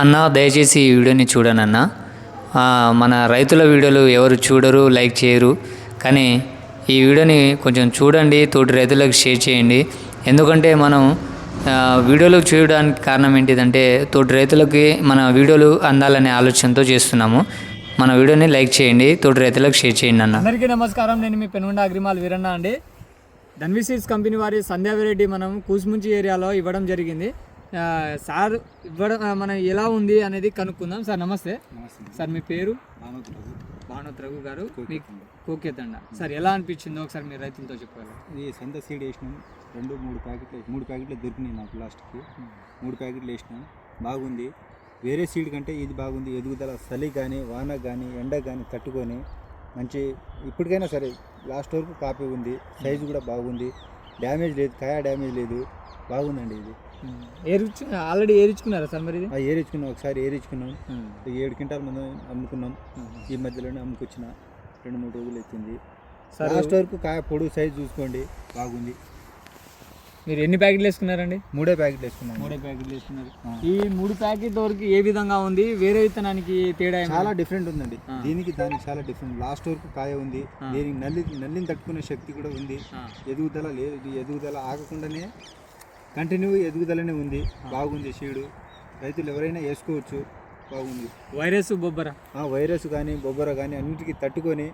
అన్న దయచేసి ఈ వీడియోని చూడండి అన్న. మన రైతుల వీడియోలు ఎవరు చూడరు, లైక్ చేయరు. కానీ ఈ వీడియోని కొంచెం చూడండి, తోటి రైతులకు షేర్ చేయండి. ఎందుకంటే మనం వీడియోలు చూడడానికి కారణం ఏంటిదంటే తోటి రైతులకి మన వీడియోలు అందాలనే ఆలోచనతో చేస్తున్నాము. మన వీడియోని లైక్ చేయండి, తోటి రైతులకు షేర్ చేయండి అన్న. అందరికీ నమస్కారం. నేను మీ పెనుగొండ అగ్రిమాల్ వీరన్న అండి. ధన్వి సీడ్స్ కంపెనీ వారి సంధ్యా వెరైటీ మనం కూసుముంచి ఏరియాలో ఇవ్వడం జరిగింది. సార్ ఇవ్వడం మనం ఎలా ఉంది అనేది కనుక్కుందాం. సార్ నమస్తే. సార్ మీ పేరు? భానుత్ రఘు గారు, మీకు కోకేతండ. సార్ ఎలా అనిపించిందో ఒకసారి మీరు రైతులతో చెప్పాలి. ఈ సంత సీడ్ వేసినాం, మూడు ప్యాకెట్లు దొరికినాయి నాకు. లాస్ట్కి 3 ప్యాకెట్లు వేసినాం, బాగుంది. వేరే సీడ్ కంటే ఇది బాగుంది. ఎదుగుదల చలి కానీ వాన కానీ ఎండ కానీ తట్టుకొని మంచి ఇప్పటికైనా సరే లాస్ట్ వరకు కాపీ ఉంది. సైజు కూడా బాగుంది, డ్యామేజ్ లేదు, కాయ డ్యామేజ్ లేదు, బాగుందండి. ఇది ఆల్రెడీ ఏరించుకున్నారా సార్? మరి ఏరించుకున్నాం, ఒకసారి ఏరించుకున్నాం. 7 క్వింటాల్ మనం అమ్ముకున్నాం. ఈ మధ్యలోనే అమ్ముకొచ్చిన 2-3 రోజులు అవుతుంది. లాస్ట్ వరకు కాయ పొడుగు సైజు చూసుకోండి, బాగుంది. మీరు ఎన్ని ప్యాకెట్లు వేసుకున్నారండి? 3 ప్యాకెట్లు వేసుకున్నాం. 3 ప్యాకెట్లు వేసుకున్నారు. ఈ 3 ప్యాకెట్ వరకు ఏ విధంగా ఉంది? వేరే విత్తనానికి తేడా చాలా డిఫరెంట్ ఉందండి. దీనికి దానికి చాలా డిఫరెంట్. లాస్ట్ వరకు కాయ ఉంది. దీనికి నల్లిని తట్టుకునే శక్తి కూడా ఉంది. ఎదుగుదల లేదు, ఎదుగుదల ఆగకుండానే కంటిన్యూ ఎదుగుదలనే ఉంది. బాగుంది సీడు. రైతులు ఎవరైనా వేసుకోవచ్చు, బాగుంది. వైరస్ కానీ బొబ్బర కానీ అన్నిటికీ తట్టుకొని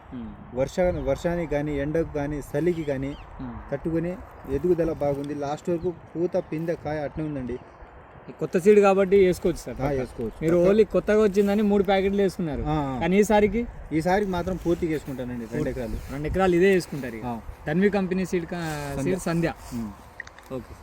వర్షానికి కానీ ఎండకు కానీ చలికి కానీ తట్టుకొని ఎదుగుదల బాగుంది. లాస్ట్ వరకు పూత పిందె కాయ అట్నే ఉందండి. కొత్త సీడ్ కాబట్టి వేసుకోవచ్చు సార్. వేసుకోవచ్చు. మీరు ఓన్లీ కొత్తగా వచ్చిందని 3 ప్యాకెట్లు వేసుకున్నారు. కానీ ఈసారికి మాత్రం పూర్తిగా వేసుకుంటానండి. 2 ఎకరాలు ఇదే వేసుకుంటారు. ధన్వి కంపెనీ సీడ్ సంధ్య. ఓకే.